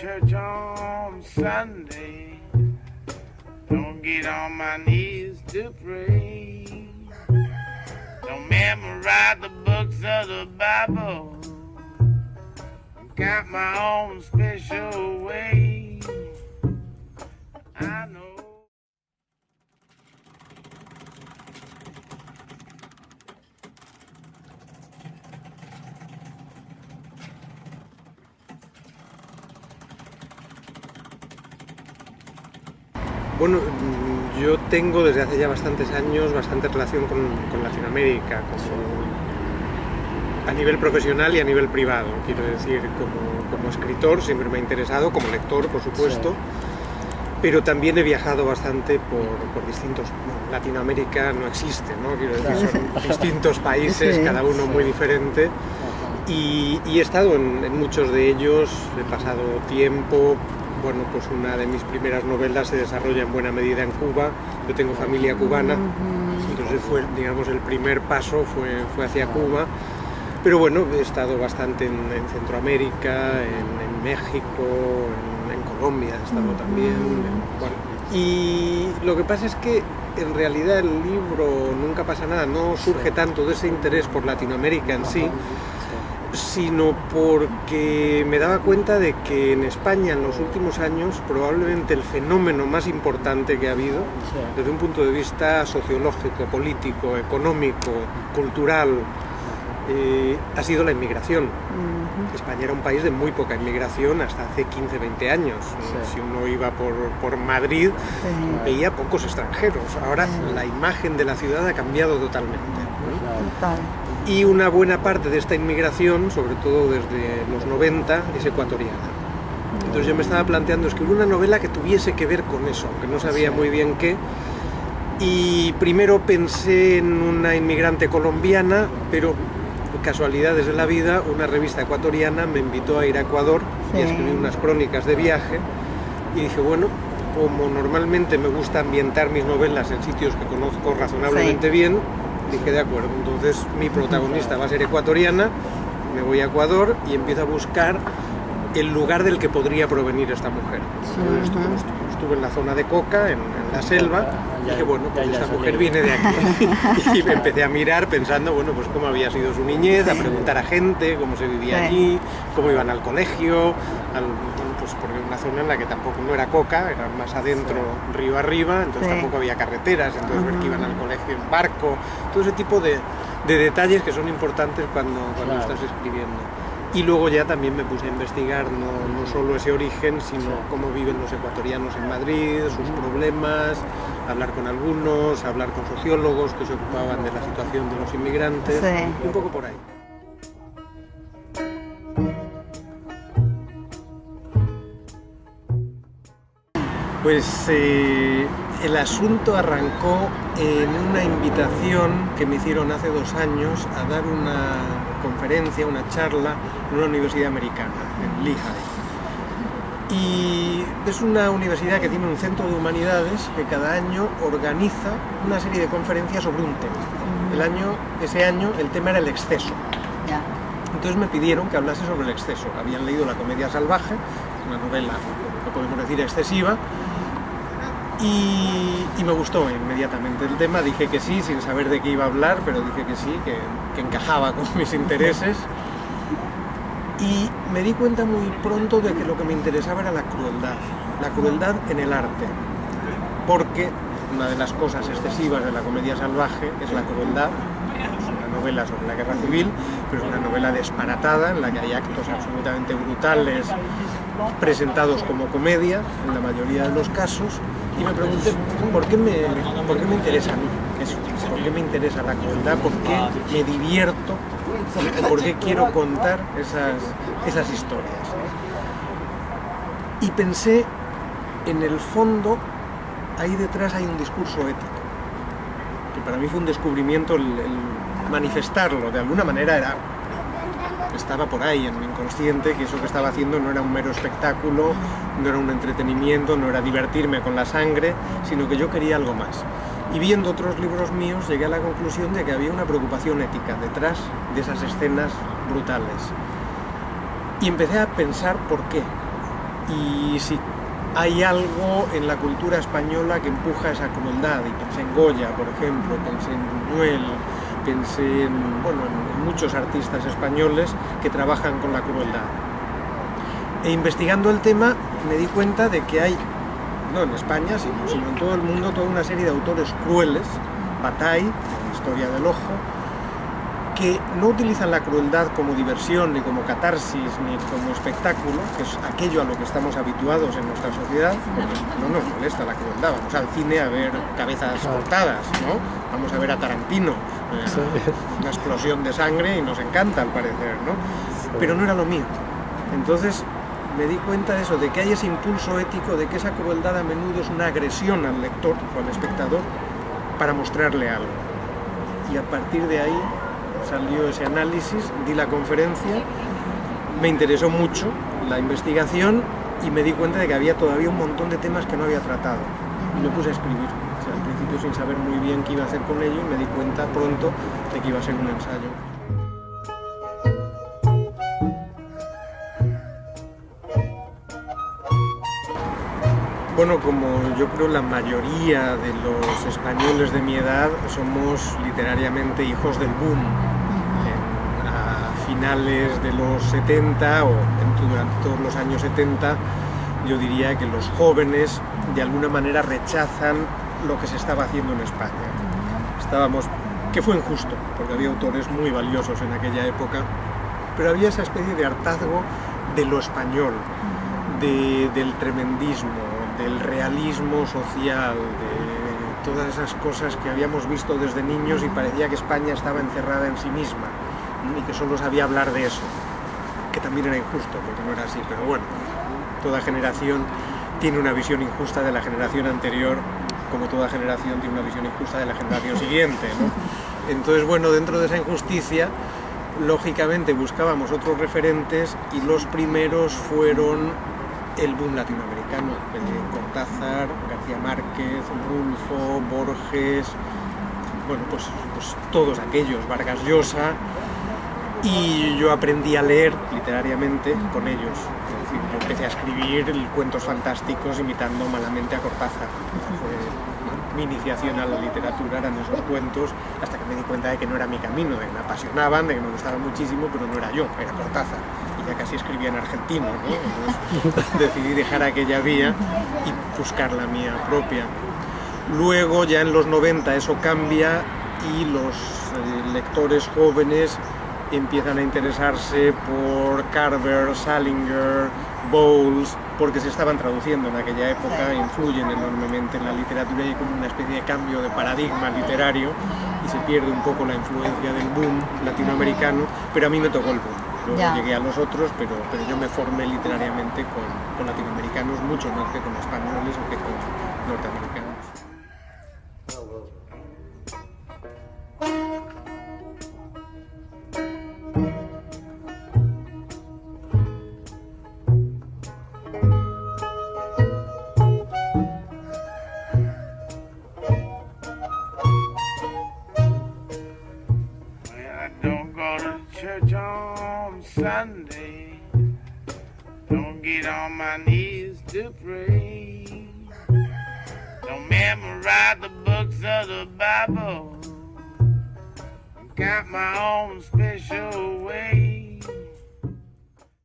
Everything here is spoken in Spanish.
Church on Sunday, don't get on my knees to pray, don't memorize the books of the Bible, got my own special way, I know. Bueno, yo tengo desde hace ya bastantes años bastante relación con Latinoamérica, a nivel profesional y a nivel privado. Quiero decir, como escritor siempre me ha interesado, como lector por supuesto, sí. Pero también he viajado bastante por distintos... Bueno, Latinoamérica no existe, ¿no? Quiero decir, son distintos países, sí, cada uno muy diferente. Y he estado en muchos de ellos, he pasado tiempo. Bueno, pues una de mis primeras novelas se desarrolla en buena medida en Cuba. Yo tengo familia cubana, entonces digamos, el primer paso fue hacia Cuba. Pero bueno, he estado bastante en Centroamérica, en México, en Colombia he estado también. Bueno, y lo que pasa es que en realidad el libro Nunca pasa nada no surge tanto de ese interés por Latinoamérica en sí, sino porque me daba cuenta de que en España en los últimos años probablemente el fenómeno más importante que ha habido, desde un punto de vista sociológico, político, económico, cultural, ha sido la inmigración. España era un país de muy poca inmigración hasta hace 15-20 años. Si uno iba por Madrid, veía pocos extranjeros. Ahora la imagen de la ciudad ha cambiado totalmente. Y una buena parte de esta inmigración, sobre todo desde los 90, es ecuatoriana. Entonces yo me estaba planteando escribir una novela que tuviese que ver con eso, aunque no sabía muy bien qué. Y primero pensé en una inmigrante colombiana, pero por casualidades de la vida, una revista ecuatoriana me invitó a ir a Ecuador y a escribir unas crónicas de viaje. Y dije, bueno, como normalmente me gusta ambientar mis novelas en sitios que conozco razonablemente bien, dije, de acuerdo, entonces mi protagonista va a ser ecuatoriana, me voy a Ecuador y empiezo a buscar el lugar del que podría provenir esta mujer. Estuve en la zona de Coca, en la selva, y dije, bueno, pues esta mujer viene de aquí. Y me empecé a mirar pensando, bueno, pues cómo había sido su niñez, a preguntar a gente, cómo se vivía allí, cómo iban al colegio, pues porque era una zona en la que tampoco no era Coca, era más adentro, río arriba, entonces tampoco había carreteras, entonces ver que iban al colegio en barco, todo ese tipo de detalles que son importantes cuando estás escribiendo. Y luego ya también me puse a investigar no solo ese origen, sino cómo viven los ecuatorianos en Madrid, sus problemas, hablar con algunos, hablar con sociólogos que se ocupaban de la situación de los inmigrantes, y un poco por ahí. Pues el asunto arrancó en una invitación que me hicieron hace 2 años a dar una conferencia, una charla en una universidad americana, en Lehigh. Y es una universidad que tiene un centro de humanidades que cada año organiza una serie de conferencias sobre un tema. Ese año el tema era el exceso. Entonces me pidieron que hablase sobre el exceso. Habían leído La comedia salvaje, una novela, que podemos decir, excesiva, y me gustó inmediatamente el tema. Dije que sí, sin saber de qué iba a hablar, pero dije que sí, que encajaba con mis intereses. Y me di cuenta muy pronto de que lo que me interesaba era la crueldad en el arte, porque una de las cosas excesivas de La comedia salvaje es la crueldad. Es una novela sobre la guerra civil, pero es una novela disparatada en la que hay actos absolutamente brutales presentados como comedia en la mayoría de los casos, y me pregunté ¿por qué me interesa a mí eso? ¿Por qué me interesa la crueldad? ¿Por qué me divierto? ¿Por qué quiero contar esas historias? Y pensé, en el fondo, ahí detrás hay un discurso ético, que para mí fue un descubrimiento el manifestarlo. De alguna manera estaba por ahí en mi inconsciente que eso que estaba haciendo no era un mero espectáculo, no era un entretenimiento, no era divertirme con la sangre, sino que yo quería algo más. Y viendo otros libros míos llegué a la conclusión de que había una preocupación ética detrás de esas escenas brutales. Y empecé a pensar por qué. Y si hay algo en la cultura española que empuja esa crueldad. Y pensé en Goya, por ejemplo, pensé en Buñuel, pensé en muchos artistas españoles que trabajan con la crueldad. E investigando el tema me di cuenta de que hay, no en España, sino en todo el mundo, toda una serie de autores crueles, Bataille, en Historia del Ojo, que no utilizan la crueldad como diversión, ni como catarsis, ni como espectáculo, que es aquello a lo que estamos habituados en nuestra sociedad. No nos molesta la crueldad, vamos al cine a ver cabezas cortadas, ¿no? Vamos a ver a Tarantino, una explosión de sangre y nos encanta al parecer, ¿no? Pero no era lo mío. Entonces me di cuenta de eso, de que hay ese impulso ético, de que esa crueldad a menudo es una agresión al lector o al espectador para mostrarle algo. Y a partir de ahí salió ese análisis, di la conferencia, me interesó mucho la investigación y me di cuenta de que había todavía un montón de temas que no había tratado. Y me puse a escribir, o sea, al principio sin saber muy bien qué iba a hacer con ello, y me di cuenta pronto de que iba a ser un ensayo. Bueno, como yo creo la mayoría de los españoles de mi edad somos literariamente hijos del boom. A finales de los 70 o durante todos los años 70, yo diría que los jóvenes de alguna manera rechazan lo que se estaba haciendo en España. Que fue injusto, porque había autores muy valiosos en aquella época, pero había esa especie de hartazgo de lo español, del tremendismo, del realismo social, de todas esas cosas que habíamos visto desde niños y parecía que España estaba encerrada en sí misma y que solo sabía hablar de eso, que también era injusto, porque no era así, pero bueno, toda generación tiene una visión injusta de la generación anterior, como toda generación tiene una visión injusta de la generación siguiente, ¿no? Entonces, bueno, dentro de esa injusticia, lógicamente buscábamos otros referentes y los primeros fueron el boom latinoamericano, Cortázar, García Márquez, Rulfo, Borges, bueno, pues todos aquellos, Vargas Llosa, y yo aprendí a leer literariamente con ellos. Es decir, yo empecé a escribir cuentos fantásticos imitando malamente a Cortázar. Fue mi iniciación a la literatura, eran esos cuentos, hasta que me di cuenta de que no era mi camino, de que me apasionaban, de que me gustaban muchísimo, pero no era yo, era Cortázar. Y ya casi escribía en argentino, ¿no? Entonces decidí dejar aquella vía y buscar la mía propia. Luego, ya en los 90, eso cambia y los lectores jóvenes empiezan a interesarse por Carver, Salinger, Bowles, porque se estaban traduciendo en aquella época, influyen enormemente en la literatura y hay como una especie de cambio de paradigma literario y se pierde un poco la influencia del boom latinoamericano, pero a mí me tocó el boom. Luego llegué a los otros, pero yo me formé literariamente con latinoamericanos mucho más que con españoles o que con norteamericanos. Church on Sunday, don't get on my knees to pray, don't memorize the books of the Bible, got my own special way.